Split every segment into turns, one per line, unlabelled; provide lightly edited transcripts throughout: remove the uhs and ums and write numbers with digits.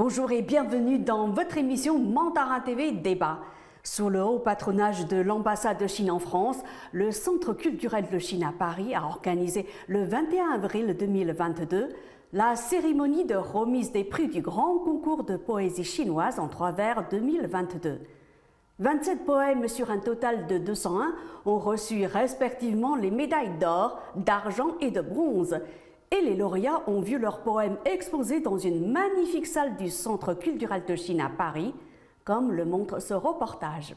Bonjour et bienvenue dans votre émission Mandarin TV Débat. Sous le haut patronage de l'ambassade de Chine en France, le Centre culturel de Chine à Paris a organisé le 21 avril 2022 la cérémonie de remise des prix du grand concours de poésie chinoise en 3 vers 2022. 27 poèmes sur un total de 201 ont reçu respectivement les médailles d'or, d'argent et de bronze. Et les lauréats ont vu leurs poèmes exposés dans une magnifique salle du Centre culturel de Chine à Paris, comme le montre ce reportage.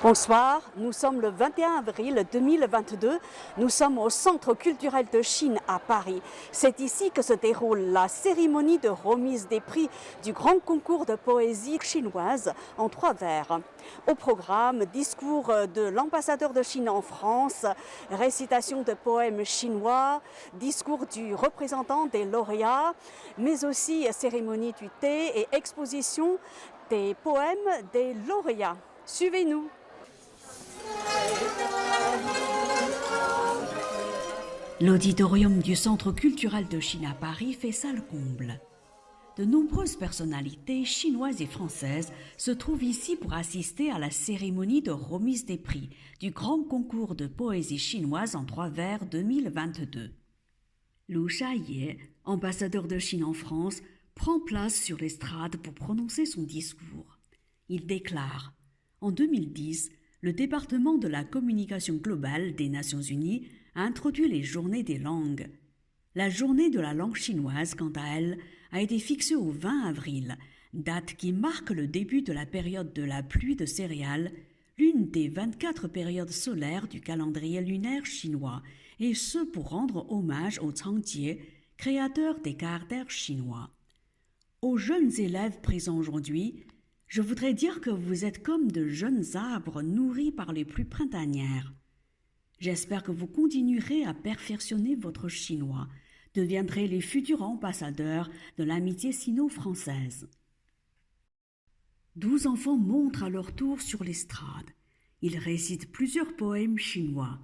Bonsoir, nous sommes le 21 avril 2022, nous sommes au Centre culturel de Chine à Paris. C'est ici que se déroule la cérémonie de remise des prix du grand concours de poésie chinoise en 3 vers. Au programme, discours de l'ambassadeur de Chine en France, récitation de poèmes chinois, discours du représentant des lauréats, mais aussi cérémonie du thé et exposition des poèmes des lauréats. Suivez-nous. L'auditorium du Centre culturel de Chine à Paris fait salle comble. De nombreuses personnalités chinoises et françaises se trouvent ici pour assister à la cérémonie de remise des prix du grand concours de poésie chinoise en 3 vers 2022. Lu Shaye, ambassadeur de Chine en France, prend place sur l'estrade pour prononcer son discours. Il déclare « En 2010, le département de la communication globale des Nations Unies a introduit les journées des langues. La journée de la langue chinoise, quant à elle, a été fixée au 20 avril, date qui marque le début de la période de la pluie de céréales, l'une des 24 périodes solaires du calendrier lunaire chinois, et ce pour rendre hommage au Cangjie, créateur des caractères chinois. Aux jeunes élèves présents aujourd'hui, je voudrais dire que vous êtes comme de jeunes arbres nourris par les pluies printanières. J'espère que vous continuerez à perfectionner votre chinois, deviendrez les futurs ambassadeurs de l'amitié sino-française. 12 enfants montent à leur tour sur l'estrade. Ils récitent plusieurs poèmes chinois.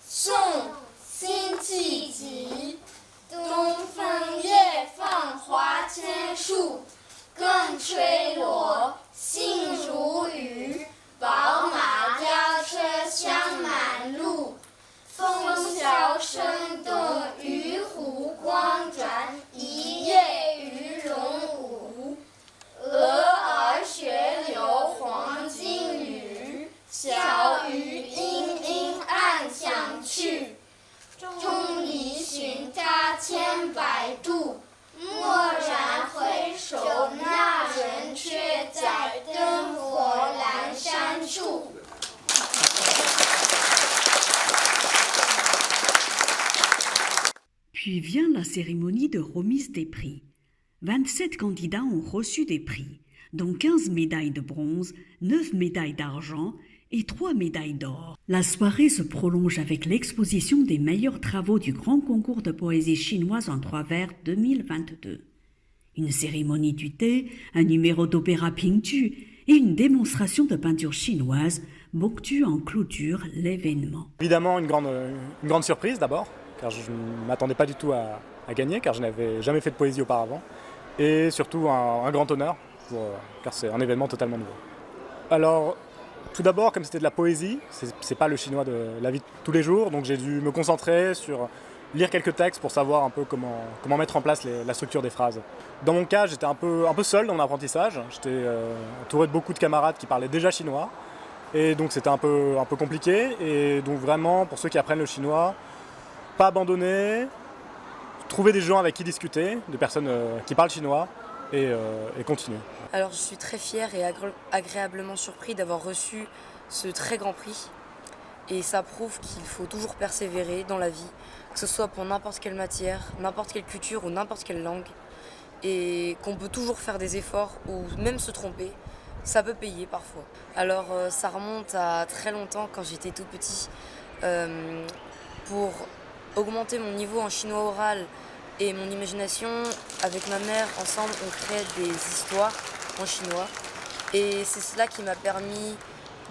Puis vient la cérémonie de remise des prix. 27 candidats ont reçu des prix, dont 15 médailles de bronze, 9 médailles d'argent et 3 médailles d'or. La soirée se prolonge avec l'exposition des meilleurs travaux du grand concours de poésie chinoise en 3 vers 2022. Une cérémonie du thé, un numéro d'opéra Pingju et une démonstration de peinture chinoise, Boktu en clôture l'événement.
Évidemment une grande surprise d'abord, car je ne m'attendais pas du tout à gagner, car je n'avais jamais fait de poésie auparavant. Et surtout un grand honneur, car c'est un événement totalement nouveau. Alors, tout d'abord, comme c'était de la poésie, c'est pas le chinois de la vie de tous les jours, donc j'ai dû me concentrer sur lire quelques textes pour savoir un peu comment mettre en place la structure des phrases. Dans mon cas, j'étais un peu seul dans mon apprentissage. J'étais entouré de beaucoup de camarades qui parlaient déjà chinois, et donc c'était un peu compliqué. Et donc vraiment, pour ceux qui apprennent le chinois, pas abandonner, trouver des gens avec qui discuter, des personnes qui parlent chinois, et continuer.
Alors je suis très fière et agréablement surpris d'avoir reçu ce très grand prix. Et ça prouve qu'il faut toujours persévérer dans la vie, que ce soit pour n'importe quelle matière, n'importe quelle culture ou n'importe quelle langue. Et qu'on peut toujours faire des efforts ou même se tromper, ça peut payer parfois. Alors ça remonte à très longtemps quand j'étais tout petit. Pour augmenter mon niveau en chinois oral et mon imagination, avec ma mère, ensemble, on crée des histoires en chinois. Et c'est cela qui m'a permis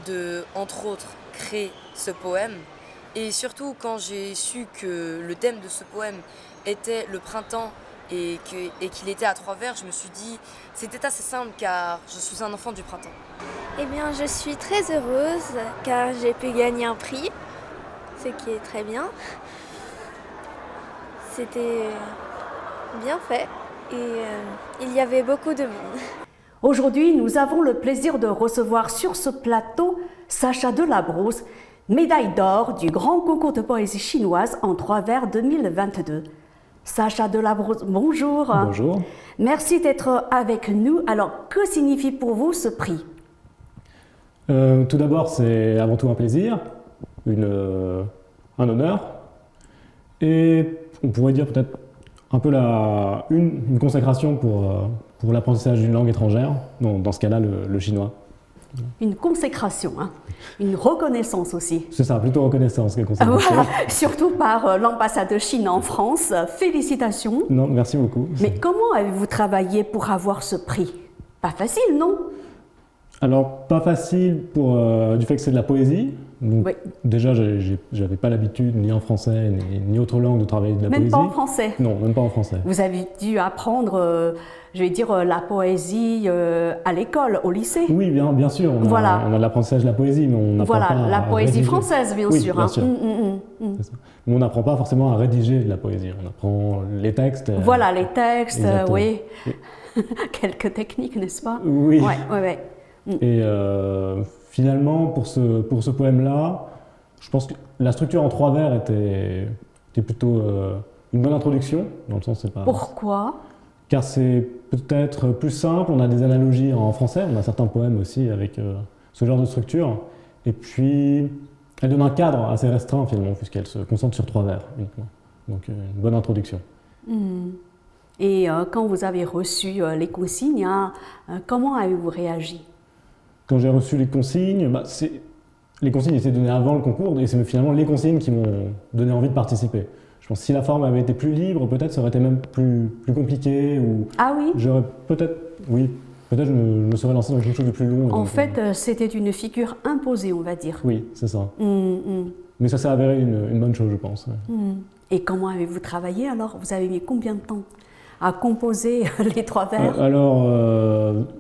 de, entre autres, créer ce poème. Et surtout, quand j'ai su que le thème de ce poème était le printemps et qu'il était à Trois-Vers, je me suis dit c'était assez simple car je suis un enfant du printemps.
Eh bien, je suis très heureuse car j'ai pu gagner un prix, ce qui est très bien. C'était bien fait et il y avait beaucoup de monde.
Aujourd'hui, nous avons le plaisir de recevoir sur ce plateau Sacha Delabrousse, médaille d'or du Grand Concours de poésie chinoise en Trois-Vers 2022. Sacha Delabrousse, bonjour.
Bonjour.
Merci d'être avec nous. Alors, que signifie pour vous ce prix?
Tout d'abord, c'est avant tout un plaisir, un honneur, et on pourrait dire peut-être un peu une consécration pour l'apprentissage d'une langue étrangère, dans ce cas-là le chinois.
Une consécration, hein. Une reconnaissance aussi.
C'est ça, plutôt reconnaissance que consécration.
Voilà, surtout par l'ambassade de Chine en France. Félicitations.
Non, merci beaucoup.
Mais comment avez-vous travaillé pour avoir ce prix? Pas facile, non?
Alors, pas facile du fait que c'est de la poésie. Donc,
Oui.
déjà, j'avais pas l'habitude, ni en français, ni autre langue, de travailler de la poésie.
Même pas en français?
Non, même pas en français.
Vous avez dû apprendre, je vais dire, la poésie à l'école, au lycée?
Oui, bien sûr, on a de l'apprentissage de la poésie, mais on n'apprend pas
la
à
poésie
rédiger.
française, bien
Oui,
sûr.
bien
hein.
sûr. C'est ça. Mais on n'apprend pas forcément à rédiger de la poésie, on apprend les textes.
Voilà, les textes,
Exactement.
oui. Quelques techniques, n'est-ce pas?
Oui.
Ouais.
Et finalement, pour ce poème-là, je pense que la structure en 3 vers était plutôt une bonne introduction, dans le sens c'est pas.
Pourquoi?
Car c'est peut-être plus simple, on a des analogies en français, on a certains poèmes aussi avec ce genre de structure, et puis elle donne un cadre assez restreint finalement, puisqu'elle se concentre sur 3 vers uniquement. Donc une bonne introduction.
Et quand vous avez reçu les consignes, hein, comment avez-vous réagi?
Quand j'ai reçu les consignes, les consignes étaient données avant le concours, et c'est finalement les consignes qui m'ont donné envie de participer. Je pense que si la forme avait été plus libre, peut-être ça aurait été même plus compliqué, ou
Ah oui?
j'aurais peut-être je me serais lancé dans quelque chose de plus long.
En fait, c'était une figure imposée, on va dire.
Oui, c'est ça. Mais ça s'est avéré une bonne chose, je pense. Ouais.
Et comment avez-vous travaillé alors? Vous avez mis combien de temps à composer les 3 vers?
Alors,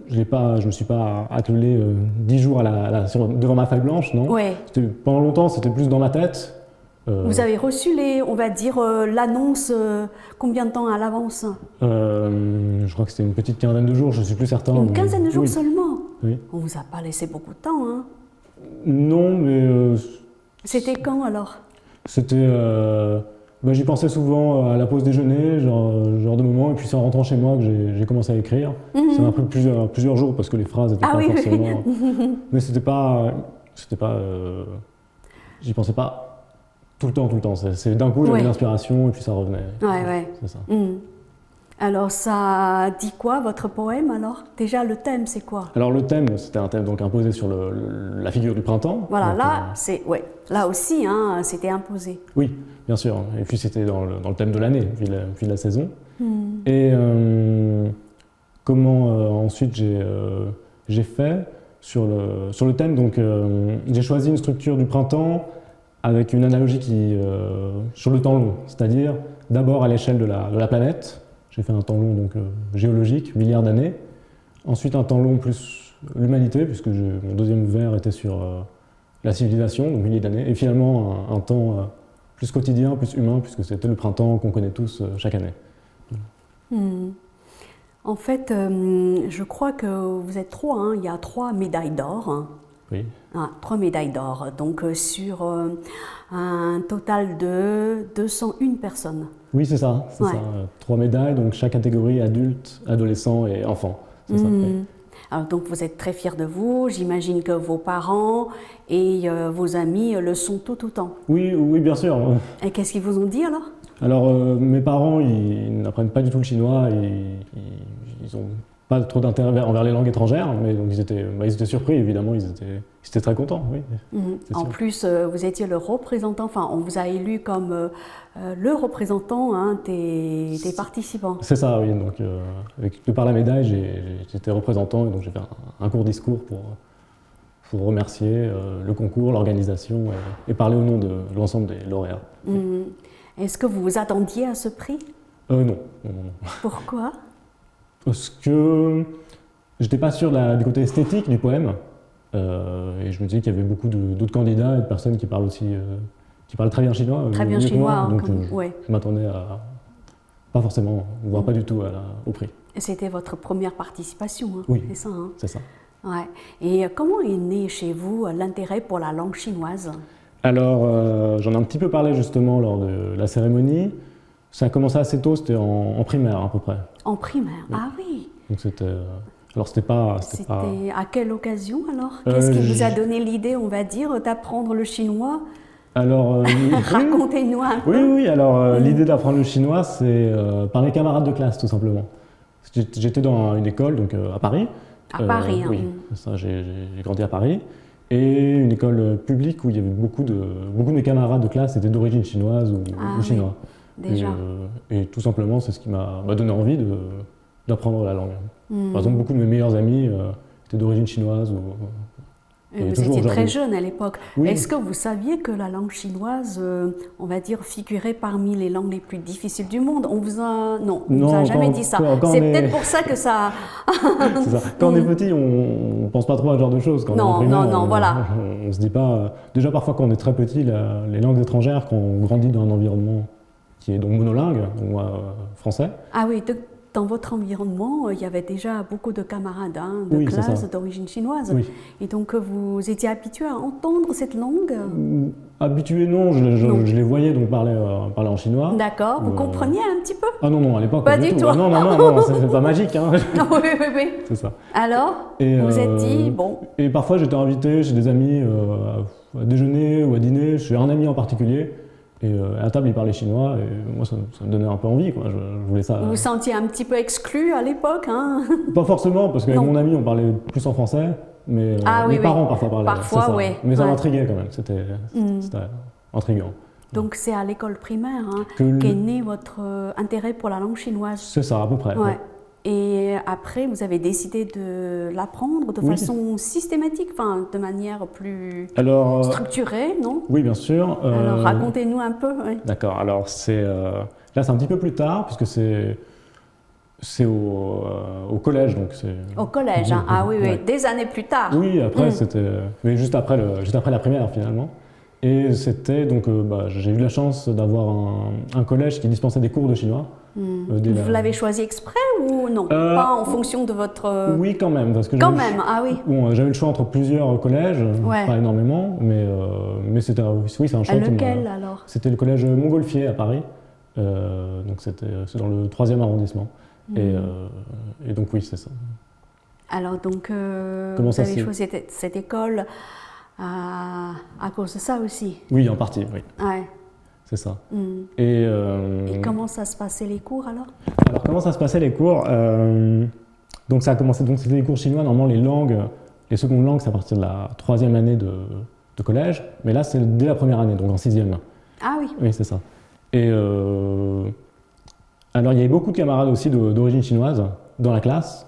je me suis pas attelé 10 jours devant ma feuille blanche, non?
Ouais.
Pendant longtemps, c'était plus dans ma tête.
Vous avez reçu on va dire, l'annonce combien de temps à l'avance?
Je crois que c'était une petite quinzaine de jours, je suis plus certain.
Une quinzaine de jours
oui.
seulement?
Oui.
On vous a pas laissé beaucoup de temps, hein?
Non, mais
C'était quand alors?
c'était. J'y pensais souvent à la pause déjeuner, genre de moment, et puis c'est en rentrant chez moi que j'ai commencé à écrire. Ça m'a pris plusieurs jours parce que les phrases n'étaient pas forcément. Mais c'était pas. J'y pensais pas tout le temps. C'est d'un coup, j'avais une inspiration et puis ça revenait.
Ouais.
C'est ça.
Alors ça dit quoi votre poème alors? Déjà le thème c'est quoi?
Alors le thème, c'était un thème donc imposé sur la figure du printemps.
Voilà,
donc,
là aussi hein, c'était imposé.
Oui, bien sûr. Et puis c'était dans le thème de l'année, puis la saison. Et comment ensuite j'ai fait sur le thème, donc j'ai choisi une structure du printemps avec une analogie sur le temps long, c'est-à-dire d'abord à l'échelle de la planète. J'ai fait un temps long donc, géologique, milliards d'années. Ensuite un temps long plus l'humanité, puisque mon deuxième vers était sur la civilisation, donc milliers d'années. Et finalement un temps plus quotidien, plus humain, puisque c'était le printemps qu'on connaît tous chaque année.
En fait, je crois que vous êtes 3, hein. Il y a 3 médailles d'or. Hein.
Oui.
3 médailles d'or, donc sur un total de 201 personnes.
Oui, c'est ça. 3 médailles, donc chaque catégorie, adulte, adolescent et enfant. C'est ça. Oui.
Alors, donc vous êtes très fiers de vous, j'imagine que vos parents et vos amis le sont tout autant.
Oui, bien sûr.
Et qu'est-ce qu'ils vous ont dit alors?
Alors, mes parents, ils n'apprennent pas du tout le chinois, ils n'ont pas trop d'intérêt envers les langues étrangères, mais donc ils étaient surpris, évidemment, ils étaient très contents, oui.
En plus, vous étiez le représentant, enfin, on vous a élu comme le représentant hein, des participants.
C'est ça, oui. Donc, de par la médaille, j'étais représentant, et donc j'ai fait un court discours pour remercier le concours, l'organisation, et parler au nom de l'ensemble des lauréats.
Est-ce que vous vous attendiez à ce prix?
Non. Non, non, non.
Pourquoi?
Parce que j'étais pas sûr du côté esthétique du poème. Et je me disais qu'il y avait beaucoup d'autres candidats et de personnes qui parlent aussi, qui parlent très bien chinois.
Très bien
mieux que moi.
chinois,
Donc
ouais.
je m'attendais à, pas forcément, voire pas du tout au prix.
C'était votre première participation, hein,
Oui.
c'est ça, hein?
C'est ça.
Ouais. Et comment est né chez vous l'intérêt pour la langue chinoise?
Alors, j'en ai un petit peu parlé justement lors de la cérémonie. Ça a commencé assez tôt, c'était en primaire à peu près.
En primaire,
Oui.
ah oui.
Donc c'était... alors c'était pas...
C'était à quelle occasion alors?
Euh,
Qu'est-ce qui vous a
je-
donné l'idée, on va dire, d'apprendre le chinois?
Alors...
Racontez-nous un
Oui,
peu.
oui, alors l'idée d'apprendre le chinois, c'est par mes camarades de classe tout simplement. J'étais dans une école donc, à Paris.
À Paris, hein.
Oui, c'est ça, j'ai grandi à Paris. Et une école publique où il y avait beaucoup de mes camarades de classe étaient d'origine chinoise ou
oui.
chinois.
Déjà.
Et tout simplement, c'est ce qui m'a donné envie d'apprendre la langue.
Hmm.
Par exemple, beaucoup de mes meilleurs amis étaient d'origine chinoise. Et
Vous
toujours
étiez très
aujourd'hui.
jeune à l'époque.
Oui.
Est-ce que vous saviez que la langue chinoise, on va dire, figurait parmi les langues les plus difficiles du monde? On vous a... Non, on vous a jamais dit ça.
quand
C'est
on est-
peut-être pour ça que ça...
C'est ça. Quand on est petit, on pense pas trop à ce genre de choses. Quand on est en
Non,
primaire,
non, voilà.
On se dit pas. Déjà, parfois, quand on est très petit, les langues étrangères, quand on grandit dans un environnement qui est donc monolingue, donc moi, français.
Ah oui, dans votre environnement, il y avait déjà beaucoup de camarades hein, de
Oui, c'est
classe
ça.
d'origine chinoise.
Oui.
Et donc, vous étiez habitué à entendre cette langue?
Habitué, non,
Non.
je les voyais donc parler en chinois.
D'accord, vous comprenez un petit peu?
Ah non, non, à l'époque,
Pas
pas
du tout.
Ah non, non, non, non, c'est pas magique, hein.
Oui, oui, oui.
C'est ça.
Alors,
Et,
vous vous êtes dit, bon,
Et parfois, j'étais invité chez des amis à déjeuner ou à dîner, chez un ami en particulier. Et à table, il parlait chinois, et moi, ça me donnait un peu envie, quoi. Je voulais ça.
vous vous sentiez un petit peu exclu à l'époque, hein?
Pas forcément, parce qu'avec
Non.
mon ami, on parlait plus en français, mais
Ah oui,
mes
oui.
parents parfois parlaient.
Parfois,
c'est ça.
ouais.
Mais ça
Ouais.
m'intriguait quand même, c'était intriguant.
Donc c'est à l'école primaire hein,
Que
qu'est né votre intérêt pour la langue chinoise.
C'est ça, à peu près.
Ouais. Et après, vous avez décidé de l'apprendre de
Oui.
façon systématique, enfin de manière plus
Alors,
structurée, non?
oui, bien sûr.
Alors racontez-nous un peu. Ouais.
D'accord, alors là, c'est un petit peu plus tard, puisque c'est au collège, donc c'est...
Au collège, hein. Ah oui, oui,
Ouais.
des années plus tard.
Oui, après, c'était... Mais juste après la primaire, finalement. Et c'était, donc, j'ai eu la chance d'avoir un collège qui dispensait des cours de chinois. Dès
Vous l'avez choisi exprès ou non? Pas en fonction de votre...
Oui, quand même, parce que
Quand
j'avais
même, ah oui.
Bon, j'avais le choix entre plusieurs collèges,
Ouais.
pas énormément, mais c'est un choix qui
Lequel
m'a...
alors?
C'était le collège Montgolfier à Paris, donc c'est dans le 3e arrondissement. Et donc oui, c'est ça.
Alors donc,
Comment
vous
ça
avez
se-
choisi cette école à cause de ça aussi.
Oui, en partie, oui,
Ouais.
c'est ça.
Mm.
Et,
Et comment ça se passait les cours alors?
alors comment ça se passait les cours Donc ça a commencé, donc c'était des cours chinois, normalement les secondes langues c'est à partir de la 3e année de collège, mais là c'est dès la première année, donc en 6e.
Ah oui.
Oui, c'est ça. Et alors il y avait beaucoup de camarades aussi d'origine chinoise dans la classe.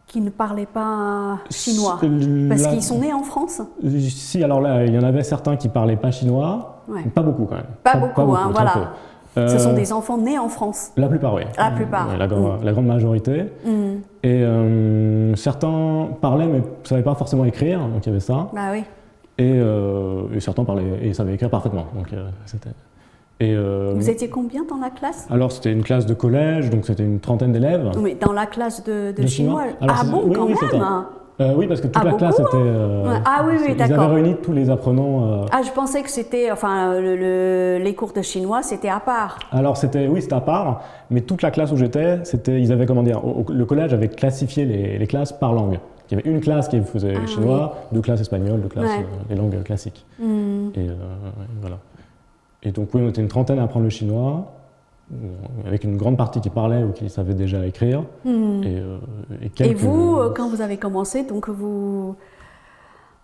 Qui ne parlaient pas chinois.
Là-
Parce qu'ils sont nés en France?
Si, alors là, il y en avait certains qui parlaient pas chinois,
Ouais.
pas beaucoup quand même.
Pas beaucoup, hein,
très
voilà.
peu.
Ce sont des enfants nés en France.
La plupart, oui.
La plupart.
Ouais, la grande majorité.
Mm.
Et certains parlaient mais ne savaient pas forcément écrire, donc il y avait ça.
Bah oui.
Et certains parlaient et savaient écrire parfaitement. Donc c'était. Et
Vous étiez combien dans la classe?
alors c'était une classe de collège, donc c'était une trentaine d'élèves.
Mais dans la classe de
De
chinois.
Alors,
Ah
c'est-
bon,
oui,
quand
oui, c'est
même
ça.
hein.
Oui, parce que toute
Ah,
la classe
beaucoup,
était.
Ouais. Ah oui, oui,
ils
d'accord.
avaient réuni tous les apprenants.
Ah, je pensais que c'était, enfin, les cours de chinois, c'était à part.
Alors c'était à part, mais toute la classe où j'étais, ils avaient comment dire, le collège avait classifié les classes par langue. Il y avait une classe qui faisait
Ah,
chinois, 2 classes espagnoles, 2 classes
Ouais.
les langues classiques.
Mm.
Et voilà. Et donc oui, on était une trentaine à apprendre le chinois, avec une grande partie qui parlait ou qui savait déjà écrire.
Mm.
Et
Et
quelques...
vous, quand vous avez commencé, donc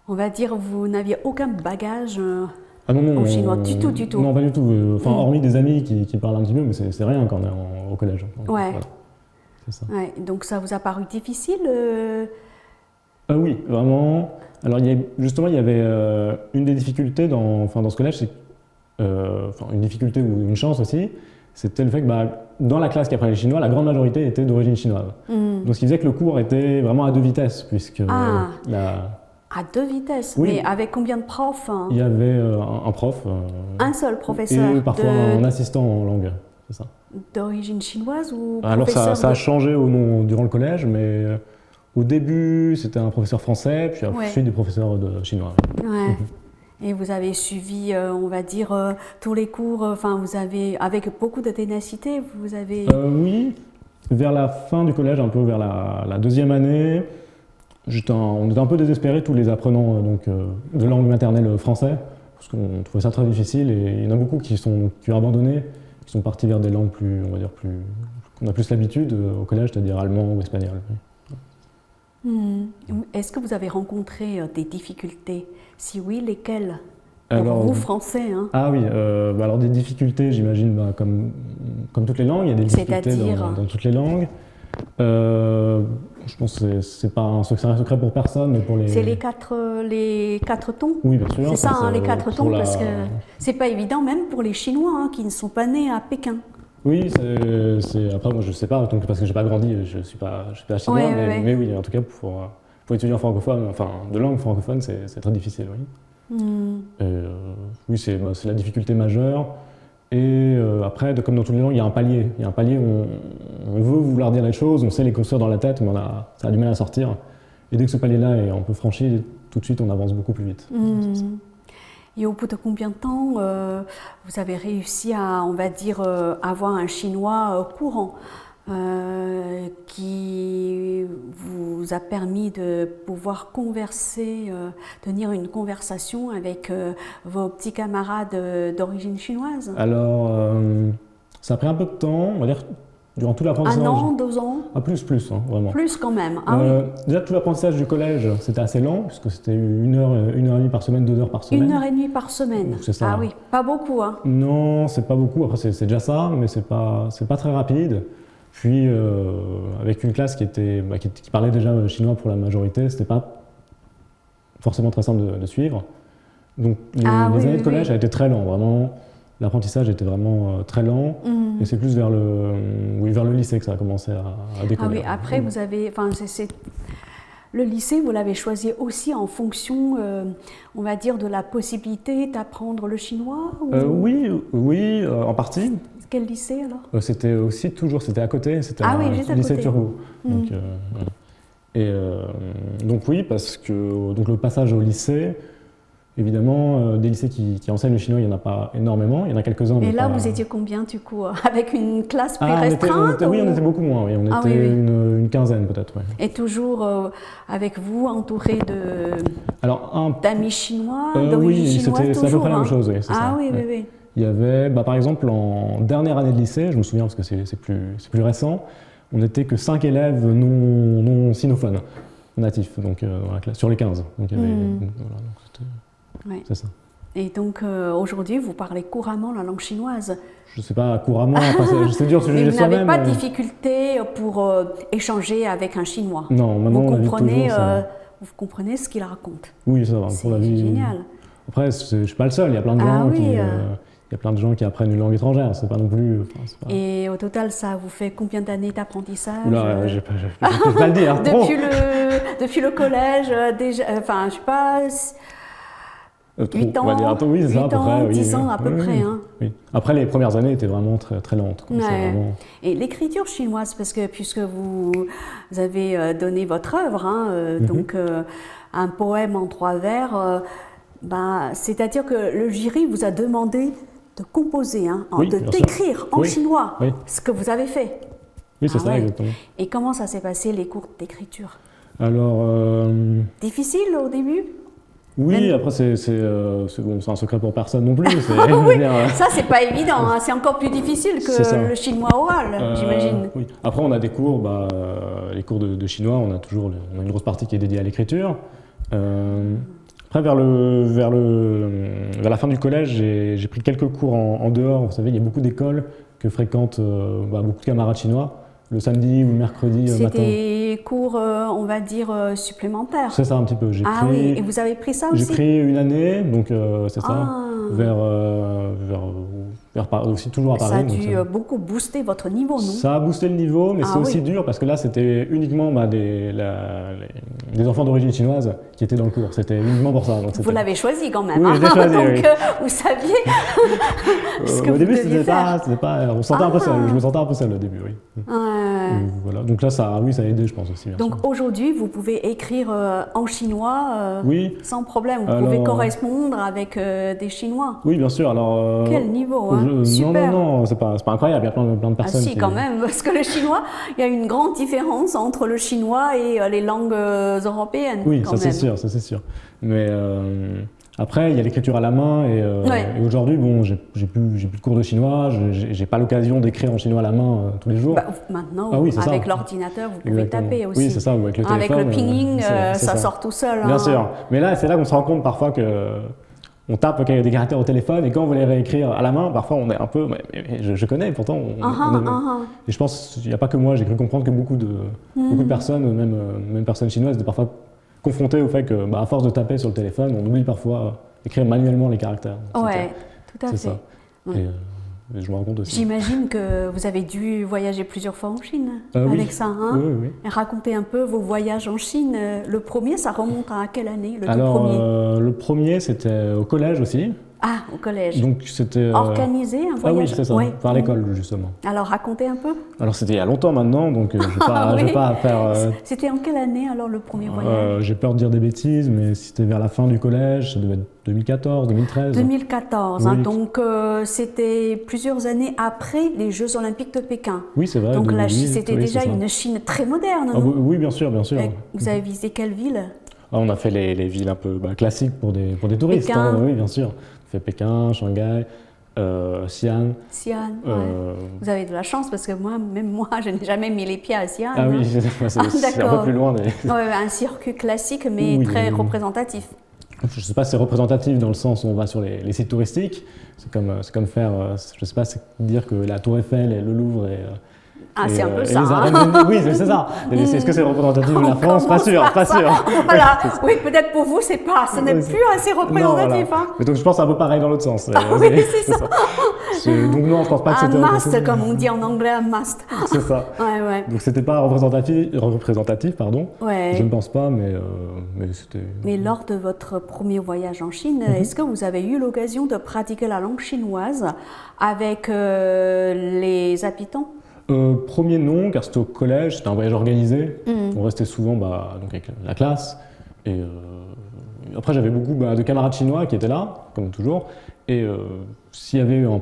on va dire, vous n'aviez aucun bagage.
Ah non, non,
au chinois, du tout, du tout.
Non, pas du tout. Enfin, hormis des amis qui parlent un petit peu, mais c'est rien quand on est au collège. Donc,
Ouais.
voilà. C'est ça.
Ouais, donc ça vous a paru difficile
Ah oui, vraiment. Alors justement, il y avait une des difficultés dans ce collège, c'est une difficulté ou une chance aussi, c'était le fait que dans la classe qui apprenait le chinois, la grande majorité était d'origine chinoise. Donc ce qui faisait que le cours était vraiment à deux vitesses, puisque
À deux vitesses,
Oui.
mais avec combien de profs, hein?
il y avait un prof
Un seul professeur
et parfois un assistant en langue, c'est ça.
d'origine chinoise ou
Alors
professeur
ça a changé durant le collège, mais au début c'était un professeur français, puis ensuite des professeurs de chinois.
Ouais. Et vous avez suivi, on va dire, tous les cours, enfin vous avez, avec beaucoup de ténacité, vous avez...
Oui, vers la fin du collège, un peu vers la deuxième année, on était un peu désespérés, tous les apprenants de langue maternelle français, parce qu'on trouvait ça très difficile, et il y en a beaucoup qui ont abandonné, qui sont partis vers des langues plus, on va dire, qu'on a plus l'habitude au collège, c'est-à-dire allemand ou espagnol.
Est-ce que vous avez rencontré des difficultés? Si oui, lesquelles? Pour
Alors,
vous, français, hein?
Ah oui, alors des difficultés, j'imagine, comme toutes les langues, il y a des difficultés dans toutes les langues. Je pense que c'est pas un secret pour personne, mais pour les...
C'est les quatre tons?
Oui, bien sûr.
C'est ça, hein, les quatre tons, parce que c'est pas évident, même pour les Chinois, hein, qui ne sont pas nés à Pékin.
Oui, après moi je sais pas, donc, parce que j'ai pas grandi, je suis pas chinois, mais oui, en tout cas pour étudier en francophone, enfin de langue francophone, c'est très difficile, oui. Oui, c'est la difficulté majeure. Et après, comme dans toutes les langues, il y a un palier. Il y a un palier où on veut vouloir dire les choses, on sait les construire dans la tête, mais ça a du mal à sortir. Et dès que ce palier-là est un peu franchi, tout de suite on avance beaucoup plus vite.
Et au bout de combien de temps vous avez réussi à, on va dire, avoir un chinois courant qui vous a permis de pouvoir converser, tenir une conversation avec vos petits camarades d'origine chinoise?
Alors, ça a pris un peu de temps, on va dire, durant tout l'apprentissage.
1 an, 2 ans?
Plus, hein, vraiment.
Plus quand même, ah oui.
Déjà, tout l'apprentissage du collège, c'était assez lent, puisque c'était 1 heure et demie par semaine, 2 heures par semaine.
1 heure et demie par semaine?
C'est ça.
Ah oui, pas beaucoup, hein?
Non, c'est pas beaucoup, après c'est déjà ça, mais c'est pas très rapide. Puis, avec une classe qui parlait déjà chinois pour la majorité, c'était pas forcément très simple de suivre. Donc, les années de collège, ça a été très lent, vraiment. L'apprentissage était vraiment très lent, et c'est plus vers le lycée que ça a commencé à décoller.
Ah oui, après vous avez, le lycée, vous l'avez choisi aussi en fonction, on va dire, de la possibilité d'apprendre le chinois ou...
Oui, en partie.
Quel lycée alors?
C'était à côté, c'était
juste à
lycée
côté.
Turgot. Donc oui, parce que le passage au lycée, évidemment, des lycées qui enseignent le chinois, il n'y en a pas énormément, il y en a quelques-uns.
Et là, vous étiez combien du coup? Avec une classe plus restreinte?
Oui, on était beaucoup moins, oui. On était une quinzaine peut-être. Oui.
Et toujours avec vous, entouré d'amis chinois, d'origine chinoise,
c'est à peu près la même chose, oui.
Oui.
Il y avait, par exemple, en dernière année de lycée, je me souviens parce que c'est plus récent, on n'était que 5 élèves non sinophones, natifs, donc dans la classe, sur les 15. Donc il y avait, c'est ça.
Et donc aujourd'hui, vous parlez couramment la langue chinoise?
Je ne sais pas couramment, c'est dur de se juger
soi-même. Vous n'avez pas de difficulté pour échanger avec un chinois?
Non, maintenant
vous comprenez ce qu'il raconte?
Oui, ça va.
C'est génial.
Après, je ne suis pas le seul, il y a plein de gens il y a plein de gens qui apprennent une langue étrangère, c'est pas non plus...
Et au total, ça vous fait combien d'années d'apprentissage?
Oula, je peux pas le dire, trop.
Depuis le collège, déjà, enfin, je sais pas... 8 ans,
on va dire, oui, c'est ça, à peu près.
10 ans à peu près. Hein.
Oui. Après, les premières années étaient vraiment très, très lentes. Vraiment...
Et l'écriture chinoise, parce que puisque vous avez donné votre œuvre, donc un poème en 3 vers, c'est-à-dire que le jury vous a demandé de composer, d'écrire en chinois ce que vous avez fait.
Oui, c'est ça, exactement.
Et comment ça s'est passé, les cours d'écriture?
Alors...
Difficile au début?
Oui, après c'est un secret pour personne non plus.
Ça c'est pas évident, c'est encore plus difficile que le chinois oral, j'imagine.
Oui. Après on a des cours, les cours de chinois, on a une grosse partie qui est dédiée à l'écriture. Après vers la fin du collège, j'ai pris quelques cours en dehors. Vous savez, il y a beaucoup d'écoles que fréquentent beaucoup de camarades chinois. Le samedi ou le mercredi matin.
C'est des cours, on va dire, supplémentaires.
C'est ça, un petit peu.
Oui, et vous avez pris ça aussi?
J'ai pris 1 année, donc c'est ça, vers aussi toujours à Paris.
Ça a
donc
dû beaucoup booster votre niveau, non?
ça a boosté le niveau, mais
Ah
c'est aussi
oui.
dur parce que là, c'était uniquement des enfants d'origine chinoise qui étaient dans le cours. C'était uniquement pour ça. Donc
Vous
c'était-
l'avez choisi quand même,
Oui,
hein.
je l'ai choisi,
Donc
oui.
vous saviez ce que
Au
vous
début,
deviez faire.
on se sentait un peu seul.
Ah.
Je me sentais un peu seul au début, oui. Voilà. Donc là, ça a aidé, je pense aussi. bien sûr.
Donc aujourd'hui, vous pouvez écrire en chinois
Oui,
sans problème. Vous
Alors-
pouvez correspondre avec des Chinois.
oui, bien sûr. Alors,
Quel niveau, hein.
non,
Super.
non, c'est pas incroyable. Il y a plein de
Ah
personnes
si,
qui.
quand même, parce que le chinois, il y a une grande différence entre le chinois et les langues européennes.
Oui,
quand
ça c'est
même.
sûr, ça c'est sûr. Mais après, il y a l'écriture à la main
Ouais.
et aujourd'hui, bon, j'ai plus de cours de chinois, j'ai pas l'occasion d'écrire en chinois à la main tous les jours.
Bah, maintenant,
Ah oui, c'est ça.
avec l'ordinateur, vous pouvez
Exactement.
taper aussi.
Oui, c'est ça, ou avec le
Avec
téléphone.
le pinging,
c'est
ça sort tout seul.
Bien
hein.
sûr. Mais là, c'est là qu'on se rend compte parfois que on tape des caractères au téléphone et quand on veut les réécrire à la main, parfois on est un peu. Mais je connais, pourtant. Et je pense qu'il n'y a pas que moi, j'ai cru comprendre que beaucoup de personnes, même personnes chinoises, étaient parfois confrontées au fait que, à force de taper sur le téléphone, on oublie parfois d'écrire manuellement les caractères.
Ouais, tout à fait.
C'est ça.
Ouais.
Et je me rends compte aussi.
J'imagine que vous avez dû voyager plusieurs fois en Chine
Oui.
avec ça. Hein.
Oui.
Et racontez un peu vos voyages en Chine. Le premier, ça remonte à quelle année, le tout
Alors,
premier
le premier, c'était au collège aussi.
Ah, au collège.
Donc, c'était.
Organisé un
Ah oui,
voyage.
c'est ça,
Ouais.
par l'école, justement.
Alors, racontez un peu.
Alors, c'était il y a longtemps maintenant, donc je ne
oui.
vais pas faire.
C'était en quelle année, alors, le premier voyage
J'ai peur de dire des bêtises, mais c'était vers la fin du collège, ça devait être 2014, 2013.
2014, hein,
Oui.
donc c'était plusieurs années après les Jeux Olympiques de Pékin.
Oui, c'est vrai.
Donc la
oui,
Chine, c'était
oui,
déjà
c'est ça.
une Chine très moderne.
Ah,
non
oui, bien sûr, bien sûr.
Et vous avez visité quelle ville?
Ah, on a fait les villes un peu classiques pour des touristes.
Pékin.
Hein, oui, bien sûr. On fait Pékin, Shanghai, Xi'an.
Xi'an, ouais. Vous avez de la chance parce que même moi, je n'ai jamais mis les pieds à Xi'an.
Ah oui, c'est un
d'accord.
peu plus loin.
Ouais, un circuit classique, mais
Oui,
très
oui.
représentatif.
Je ne sais pas si c'est représentatif dans le sens où on va sur les sites touristiques. C'est comme faire, je ne sais pas, c'est dire que la Tour Eiffel et le Louvre et
Ah, c'est un peu
et
ça.
les
hein.
arènes oui, c'est ça. Est-ce que c'est représentatif de la
On
France? Pas
commence
sûr,
par
pas
ça.
sûr.
Voilà, oui, peut-être pour vous, ce n'est
Oui,
plus assez représentatif.
Non, voilà.
Hein.
Mais donc je pense que c'est un peu pareil dans l'autre sens.
Oui, c'est ça.
Donc non, je pense pas que
Un
c'était
must, comme on dit en anglais, un must.
C'est ça.
Ouais.
Donc c'était pas représentatif, pardon.
Ouais.
Je ne pense pas, mais c'était.
Mais lors de votre premier voyage en Chine, est-ce que vous avez eu l'occasion de pratiquer la langue chinoise avec les habitants?
Premier non, car c'était au collège, c'était un voyage organisé. On restait souvent donc avec la classe. Et après, j'avais beaucoup de camarades chinois qui étaient là, comme toujours. Et s'il y avait eu un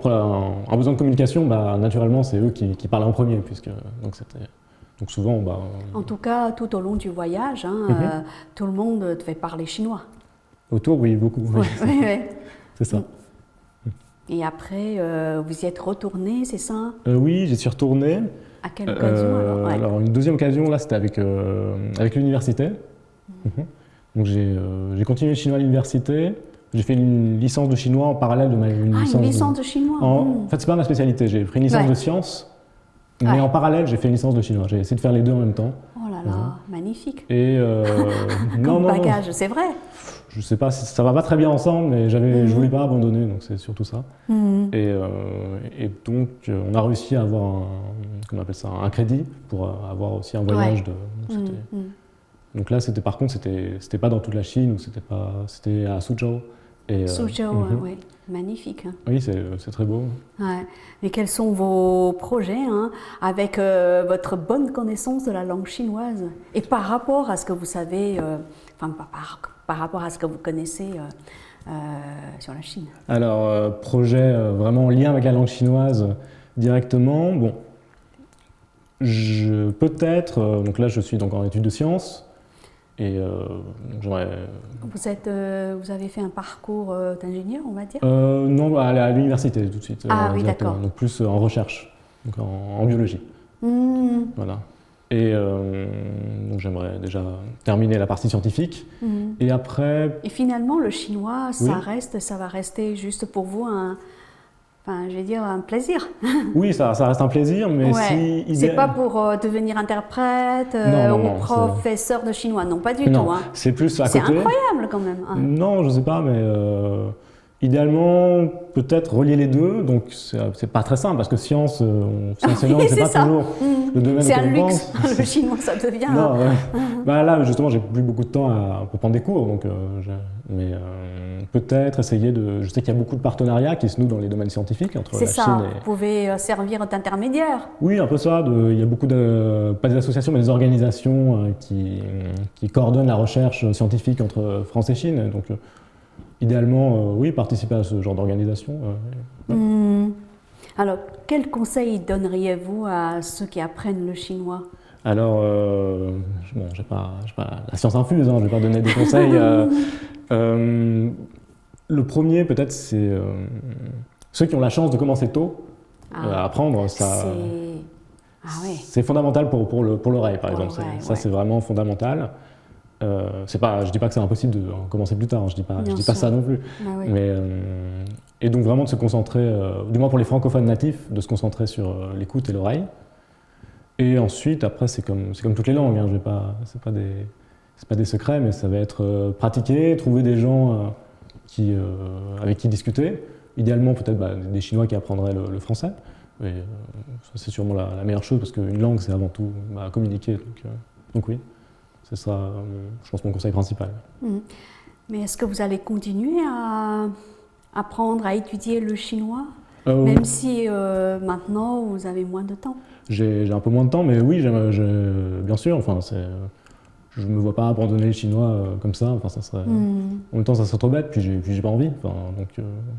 besoin de communication, naturellement, c'est eux qui parlaient en premier. Donc souvent,
En tout cas, tout au long du voyage, tout le monde devait parler chinois.
autour, oui, beaucoup. Oui,
Ouais.
c'est ça.
Et après, vous y êtes retourné, c'est ça?
Oui, j'y suis retourné.
À quelle occasion alors? Ouais.
Alors, une deuxième occasion, là, c'était avec l'université. Donc, j'ai continué le chinois à l'université. J'ai fait une licence de chinois en parallèle de une
licence de chinois.
En fait, c'est pas ma spécialité. J'ai pris une licence de sciences, mais en parallèle, j'ai fait une licence de chinois. J'ai essayé de faire les deux en même temps.
Oh là là, magnifique.
Et
Comme bagage, c'est vrai.
Je sais pas, ça va pas très bien ensemble, mais je voulais pas abandonner, donc c'est surtout ça. Et donc, on a réussi à avoir comment on appelle ça, un crédit pour avoir aussi un voyage Donc là, par contre, c'était pas dans toute la Chine, c'était à Suzhou.
Suzhou, oui, magnifique. Hein.
Oui, c'est très beau.
Ouais. Mais quels sont vos projets avec votre bonne connaissance de la langue chinoise et par rapport à ce que vous savez, par rapport à ce que vous connaissez sur la Chine?
Alors, projet vraiment en lien avec la langue chinoise directement. Bon, peut-être, donc là, je suis donc en études de sciences. Et j'aurais.
Vous avez fait un parcours d'ingénieur, on va dire?
Non, à l'université tout de suite.
Ah oui, d'accord.
Donc plus en recherche, donc en biologie. Voilà. Et donc j'aimerais déjà terminer la partie scientifique. Et après.
Et finalement, le chinois, ça va rester juste pour vous un plaisir.
Oui, ça reste un plaisir, mais si...
C'est pas pour devenir interprète ou professeur de chinois, non, pas du tout. Hein.
C'est plus à côté.
C'est incroyable quand même. Hein.
Non, je sais pas, mais Idéalement, peut-être relier les deux, donc c'est pas très simple parce que science et langue, c'est pas
ça.
toujours le domaine
C'est un
auquel on
luxe,
pense.
le chinois ça devient.
Non, ouais. Bah là, justement, j'ai plus beaucoup de temps pour prendre des cours, donc peut-être essayer de. Je sais qu'il y a beaucoup de partenariats qui se nouent dans les domaines scientifiques entre
C'est
la
ça,
Chine et.
vous pouvez servir d'intermédiaire.
Oui, un peu ça. Il y a beaucoup pas des associations, mais des organisations qui coordonnent la recherche scientifique entre France et Chine. Donc, idéalement, oui, participer à ce genre d'organisation.
Alors, quel conseil donneriez-vous à ceux qui apprennent le chinois?
Alors, bon, j'ai pas la science infuse, hein, je vais pas donner des conseils. Le premier, peut-être, c'est ceux qui ont la chance de commencer tôt à apprendre. C'est fondamental pour l'oreille, par exemple. Ça, c'est vraiment fondamental. Je dis pas que c'est impossible de commencer plus tard, je dis pas ça non plus. Mais, et donc vraiment de se concentrer, du moins pour les francophones natifs, de se concentrer sur l'écoute et l'oreille. Et ensuite, après, c'est comme toutes les langues, hein, c'est pas des secrets, mais ça va être pratiquer, trouver des gens avec qui discuter. Idéalement, peut-être des Chinois qui apprendraient le français. Et, ça, c'est sûrement la meilleure chose, parce qu'une langue, c'est avant tout communiquer. Donc oui. Ce sera, je pense, mon conseil principal.
Mais est-ce que vous allez continuer à apprendre, à étudier le chinois, même si maintenant vous avez moins de temps? J'ai
un peu moins de temps, mais oui, bien sûr. Enfin, je ne me vois pas abandonner le chinois comme ça. Enfin, ça serait, en même temps, ça serait trop bête, puis j'ai pas envie. Enfin, donc,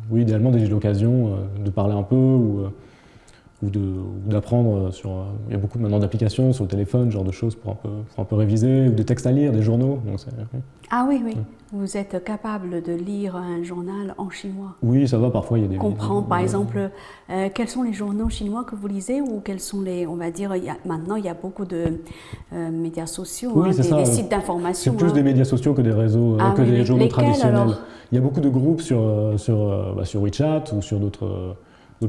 oui, idéalement, dès que j'ai l'occasion de parler un peu ou d'apprendre sur. Il y a beaucoup maintenant d'applications sur le téléphone, ce genre de choses pour un peu réviser, ou des textes à lire, des journaux. Donc oui.
Ah oui. Vous êtes capable de lire un journal en chinois?
Oui, ça va, parfois il y a des.
Comprendre, par exemple, quels sont les journaux chinois que vous lisez, ou quels sont les. On va dire, maintenant il y a beaucoup de médias sociaux, des sites d'information.
C'est plus des médias sociaux que des réseaux, que des journaux traditionnels. Alors il y a beaucoup de groupes sur WeChat ou sur d'autres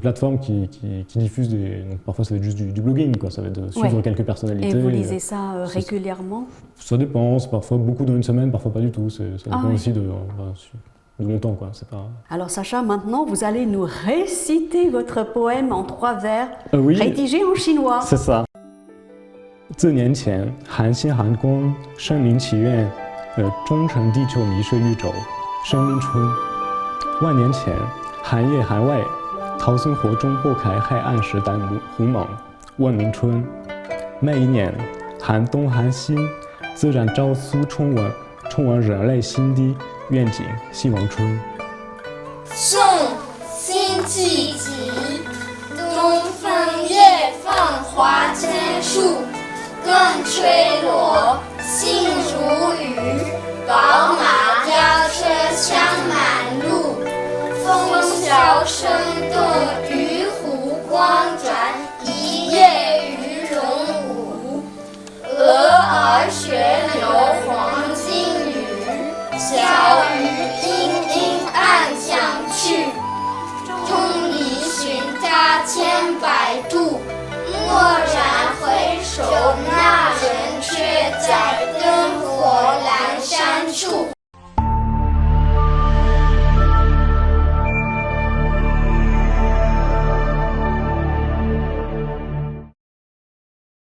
plateformes qui diffusent donc parfois ça va être juste du blogging, quoi. Ça va être de suivre quelques personnalités.
Et vous lisez ça régulièrement?
Ça dépend, parfois beaucoup dans une semaine, parfois pas du tout. Ça dépend aussi de mon temps, quoi. C'est pas...
Alors Sacha, maintenant vous allez nous réciter votre poème en 3 vers, rédigé en chinois.
C'est ça. 自年前，寒星寒光，生灵祈愿，终成地球迷失宇宙，生命春。万年前，寒夜寒外。桃森火中拨开黑暗时代胡莽，问明春。每一年寒冬寒新，自然朝苏充满人类心的愿景，希望春。
宋辛弃疾，东风夜放花千树，更吹落，杏如雨，宝马雕车香满路。风萧声动，渔湖光转。